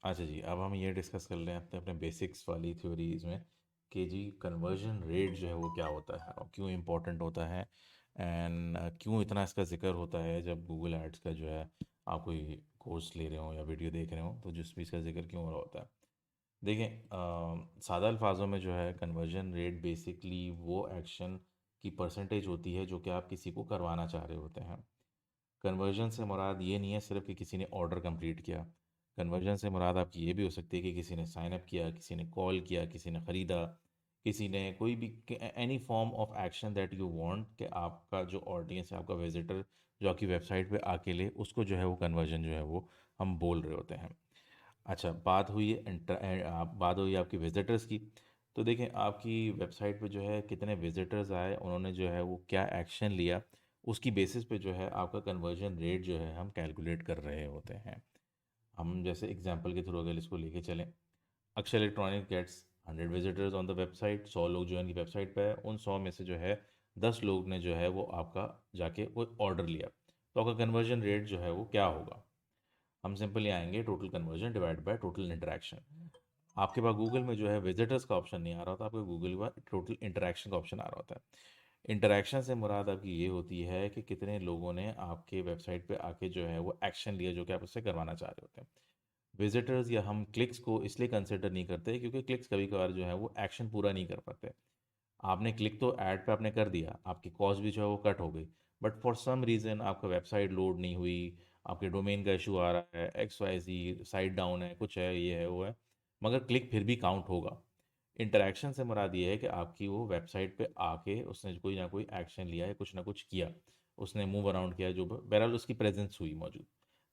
अच्छा जी, अब हम ये डिस्कस कर लें अपने अपने बेसिक्स वाली थ्योरीज में कि जी कन्वर्जन रेट जो है वो क्या होता है और क्यों इम्पोर्टेंट होता है एंड क्यों इतना इसका जिक्र होता है जब गूगल एड्स का जो है आप कोई कोर्स ले रहे हो या वीडियो देख रहे हो तो जिस भी इसका जिक्र क्यों हो रहा होता है। देखें, सादा अल्फाजों में जो है कन्वर्जन रेट बेसिकली वो एक्शन की परसेंटेज होती है जो कि आप किसी को करवाना चाह रहे होते हैं। कन्वर्जन से मुराद ये नहीं है सिर्फ कि किसी ने ऑर्डर कंप्लीट किया। कन्वर्जन से मुराद आपकी ये भी हो सकती है कि किसी ने साइन अप किया, किसी ने कॉल किया, किसी ने ख़रीदा, किसी ने कोई भी any form of action that you want कि आपका जो ऑडियंस है, आपका विजिटर जो आपकी वेबसाइट पे आके ले, उसको जो है वो कन्वर्जन जो है वो हम बोल रहे होते हैं। अच्छा, बात हुई आपकी विजिटर्स की। तो देखें, आपकी वेबसाइट पे जो है कितने विजिटर्स आए, उन्होंने जो है वो क्या एक्शन लिया, उसकी बेसिस पे जो है आपका कन्वर्जन रेट जो है हम कैलकुलेट कर रहे होते हैं। हम जैसे एग्जांपल के थ्रू अगर इसको लेके चलें, Akshay electronic gets 100 visitors on the website. 100 लोग जो है उनकी वेबसाइट पे है, उन 100 में से जो है 10 लोग ने जो है वो आपका जाके वो ऑर्डर लिया। तो आपका कन्वर्जन रेट जो है वो क्या होगा? हम सिंपली आएंगे total conversion divide by total interaction. आपके पास गूगल में जो है विजिटर्स का ऑप्शन नहीं आ रहा होता, आपके गूगल के पास टोटल इंटरेक्शन का ऑप्शन आ रहा होता है। इंटरेक्शन से मुराद आपकी ये होती है कि कितने लोगों ने आपके वेबसाइट पे आके जो है वो एक्शन लिया जो कि आप उससे करवाना चाह रहे होते हैं। विजिटर्स या हम क्लिक्स को इसलिए कंसिडर नहीं करते क्योंकि क्लिक्स कभी कभार जो है वो एक्शन पूरा नहीं कर पाते। आपने क्लिक तो ऐड पे आपने कर दिया, आपकी कॉस्ट भी जो है वो कट हो गई, बट फॉर सम रीज़न आपका वेबसाइट लोड नहीं हुई, आपके डोमेन का इशू आ रहा है, एक्स वाई जी साइट डाउन है, कुछ है, ये है वो है, मगर क्लिक फिर भी काउंट होगा। इंटरेक्शन से मुराद ये है कि आपकी वो वेबसाइट पे आके उसने कोई ना कोई एक्शन लिया है, कुछ ना कुछ किया, उसने मूव अराउंड किया, जो बहरहाल उसकी प्रेजेंस हुई मौजूद।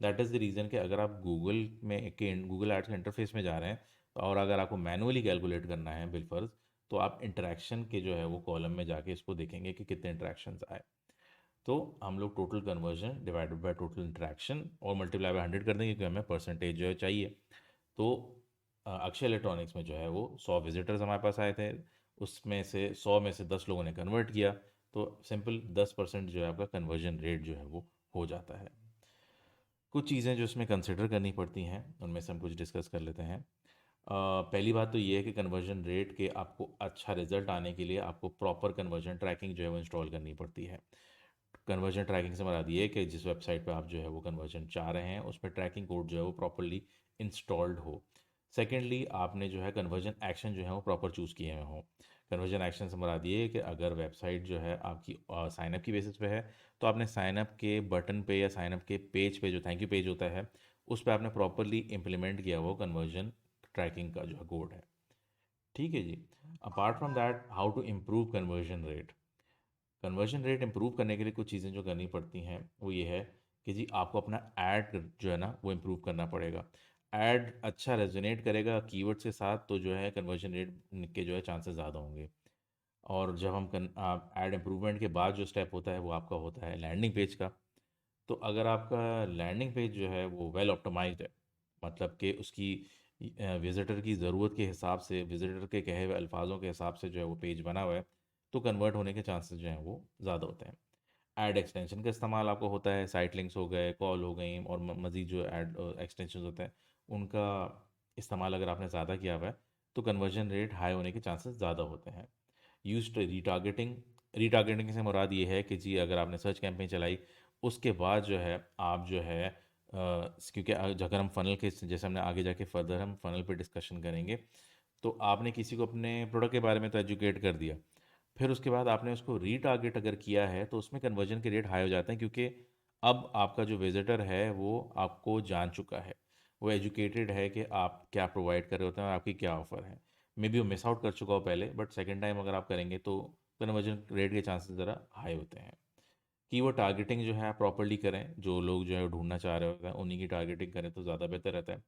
दैट इज़ द रीज़न कि अगर आप गूगल एड्स के इंटरफेस में जा रहे हैं और अगर आपको मैनुअली कैलकुलेट करना है बिलफर्ज, तो आप इंटरेक्शन के जो है वो कॉलम में जाके इसको देखेंगे कि कितने इंटरेक्शंस आए। तो हम लोग total conversion divided by total interaction और मल्टीप्लाई बाय 100 कर देंगे क्योंकि हमें परसेंटेज जो है चाहिए। तो अक्षय इलेक्ट्रॉनिक्स में जो है वो 100 विजिटर्स हमारे पास आए थे, उसमें से 100 में से 10 लोगों ने कन्वर्ट किया, तो सिंपल 10% जो है आपका कन्वर्जन रेट जो है वो हो जाता है। कुछ चीज़ें जो इसमें कंसिडर करनी पड़ती हैं उनमें से हम कुछ डिस्कस कर लेते हैं। पहली बात तो ये है कि कन्वर्जन रेट के आपको अच्छा रिजल्ट आने के लिए आपको प्रॉपर कन्वर्जन ट्रैकिंग जो है वो इंस्टॉल करनी पड़ती है। कन्वर्जन ट्रैकिंग से मुराद ये है कि जिस वेबसाइट पे आप जो है वो कन्वर्जन चाह रहे हैं उसमें ट्रैकिंग कोड जो है वो प्रॉपरली इंस्टॉल्ड हो। सेकेंडली, आपने जो है कन्वर्जन एक्शन जो है वो प्रॉपर चूज़ किए हुए हों। कन्वर्जन एक्शन से मुराद ये है कि अगर वेबसाइट जो है आपकी साइनअप की बेसिस पे है, तो आपने साइनअप के बटन पे या साइनअप के पेज पे जो थैंक यू पेज होता है उस पर आपने प्रॉपरली इम्प्लीमेंट किया हुआ कन्वर्जन ट्रैकिंग का जो है कोड है। ठीक है जी। Apart from that, how to improve conversion rate. Conversion rate improve करने के लिए कुछ चीज़ें जो करनी पड़ती हैं वो ये है कि जी आपको अपना ऐड जो है ना वो इम्प्रूव करना पड़ेगा। ऐड अच्छा रेजोनेट करेगा कीवर्ड्स के साथ तो जो है कन्वर्जन रेट के जो है चांसेस ज़्यादा होंगे। और जब हम ऐड इम्प्रूवमेंट के बाद जो स्टेप होता है वो आपका होता है लैंडिंग पेज का। तो अगर आपका लैंडिंग पेज जो है वो वेल ऑप्टिमाइज्ड है, मतलब कि उसकी विजिटर की ज़रूरत के हिसाब से, विजिटर के कहे हुए अल्फाजों के हिसाब से जो है वो पेज बना हुआ है, तो कन्वर्ट होने के चांसेस जो हैं वो ज़्यादा होते हैं। ऐड एक्सटेंशन का इस्तेमाल आपको होता है, साइट लिंक्स हो गए, कॉल हो गई और मज़ीद जो ऐड एक्सटेंशन होते हैं उनका इस्तेमाल अगर आपने ज़्यादा किया हुआ है तो कन्वर्जन रेट हाई होने के चांसेस ज़्यादा होते हैं। Use retargeting. रीटारगेटिंग से मुराद ये है कि जी अगर आपने सर्च कैंपेन चलाई उसके बाद जो है आप जो है क्योंकि अगर हम फ़नल के जैसे हमने आगे जाके फर्दर हम फ़नल पे डिस्कशन करेंगे, तो आपने किसी को अपने प्रोडक्ट के बारे में तो एजुकेट कर दिया, फिर उसके बाद आपने उसको रीटारगेट अगर किया है तो उसमें कन्वर्जन के रेट हाई हो जाते हैं क्योंकि अब आपका जो विजिटर है वो आपको जान चुका है, वो एजुकेटेड है कि आप क्या प्रोवाइड कर रहे होते हैं और आपकी क्या ऑफ़र है। मे बी वो मिस आउट कर चुका हो पहले, बट सेकेंड टाइम अगर आप करेंगे तो कन्वर्जन रेट के चांसेस ज़रा हाई होते हैं। कीवर्ड टारगेटिंग जो है आप प्रॉपर्ली करें, जो लोग जो है ढूंढना चाह रहे होते हैं उन्हीं की टारगेटिंग करें तो ज़्यादा बेहतर रहता है।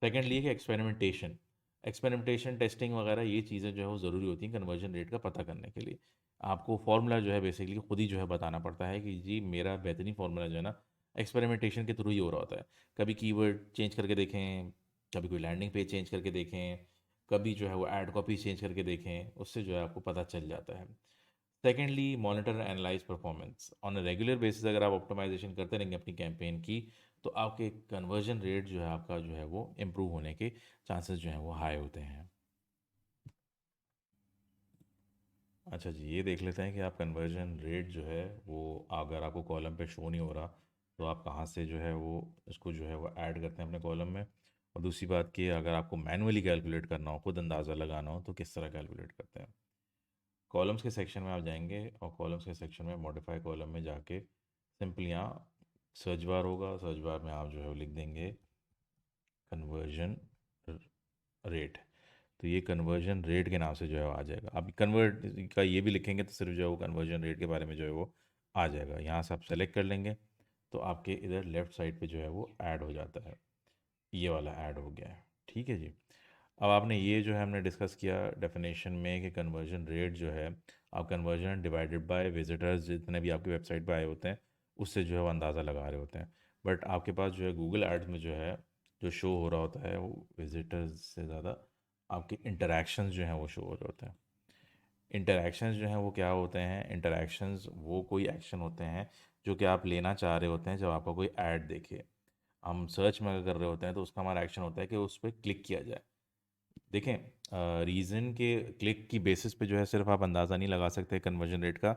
सेकेंडली है कि एक्सपेरिमेंटेशन। एक्सपेरिमेंटेशन टेस्टिंग वगैरह ये चीज़ें जो है वो ज़रूरी होती हैं कन्वर्जन रेट का पता करने के लिए। आपको फार्मूला जो है बेसिकली खुद ही जो है बताना पड़ता है कि जी मेरा बेहतरीन फार्मूला जो है ना एक्सपेरिमेंटेशन के थ्रू ही हो रहा होता है। कभी कीवर्ड चेंज करके देखें, कभी कोई लैंडिंग पेज चेंज करके देखें, कभी जो है वो ऐड कॉपी चेंज करके देखें, उससे जो है आपको पता चल जाता है। Secondly, monitor analyse performance on a regular basis. अगर आप ऑप्टिमाइजेशन करते रहेंगे अपनी कैंपेन की तो आपके कन्वर्जन रेट जो है आपका जो है वो इम्प्रूव होने के चांसेस जो हैं वो हाई होते हैं। अच्छा जी, ये देख लेते हैं कि आप कन्वर्जन रेट जो है वो अगर आपको कॉलम पे शो नहीं हो रहा तो आप कहाँ से जो है वो इसको जो है वो ऐड करते हैं अपने कॉलम में। और दूसरी बात कि अगर आपको मैनुअली कैलकुलेट करना हो, खुद अंदाज़ा लगाना हो, तो किस तरह कैलकुलेट करते हैं। कॉलम्स के सेक्शन में आप जाएंगे और कॉलम्स के सेक्शन में मॉडिफाई कॉलम में जाके सिंपली यहाँ सर्च बार होगा, सर्च बार में आप जो है वो लिख देंगे कन्वर्जन रेट। तो ये कन्वर्जन रेट के नाम से जो है वो आ जाएगा। आप कन्वर्ट का ये भी लिखेंगे तो सिर्फ जो है वो कन्वर्जन रेट के बारे में जो है वो आ जाएगा। यहाँ से आप सेलेक्ट कर लेंगे तो आपके इधर लेफ्ट साइड पे जो है वो ऐड हो जाता है। ये वाला ऐड हो गया है, ठीक है जी। अब आपने ये जो है हमने डिस्कस किया डेफिनेशन में कि कन्वर्जन रेट जो है आप कन्वर्जन डिवाइडेड बाय विजिटर्स जितने भी आपकी वेबसाइट पे आए होते हैं उससे जो है वो अंदाज़ा लगा रहे होते हैं। बट आपके पास जो है गूगल एड्स में जो है जो शो हो रहा होता है वो विजिटर्स से ज़्यादा आपके इंटरेक्शंस जो हैं वो शो हो रहे होते हैं। इंटरेक्शंस जो हैं वो क्या होते हैं, इंटरेक्शंस वो कोई एक्शन होते हैं जो कि आप लेना चाह रहे होते हैं जब आपका कोई ऐड देखे। हम सर्च में अगर कर रहे होते हैं तो उसका हमारा एक्शन होता है कि उस पर क्लिक किया जाए। देखें, रीज़न के क्लिक की बेसिस पे जो है सिर्फ आप अंदाज़ा नहीं लगा सकते कन्वर्जन रेट का।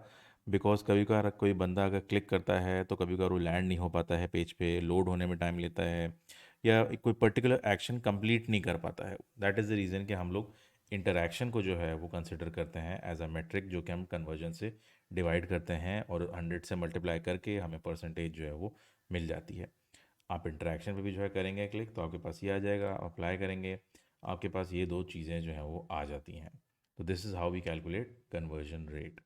बिकॉज कभी कभार कोई बंदा अगर क्लिक करता है तो कभी कभार वो लैंड नहीं हो पाता है पेज पे, लोड होने में टाइम लेता है, या कोई पर्टिकुलर एक्शन कंप्लीट नहीं कर पाता है। दैट इज़ द रीज़न कि हम लोग इंटरैक्शन को जो है वो कंसिडर करते हैं एज अ मेट्रिक जो कि हम कन्वर्जन से डिवाइड करते हैं और 100 से मल्टीप्लाई करके हमें परसेंटेज जो है वो मिल जाती है। आप इंटरेक्शन पे भी जो है करेंगे क्लिक तो आपके पास ये आ जाएगा, अप्लाई करेंगे आपके पास ये दो चीज़ें जो हैं वो आ जाती हैं। तो this is how we calculate conversion rate.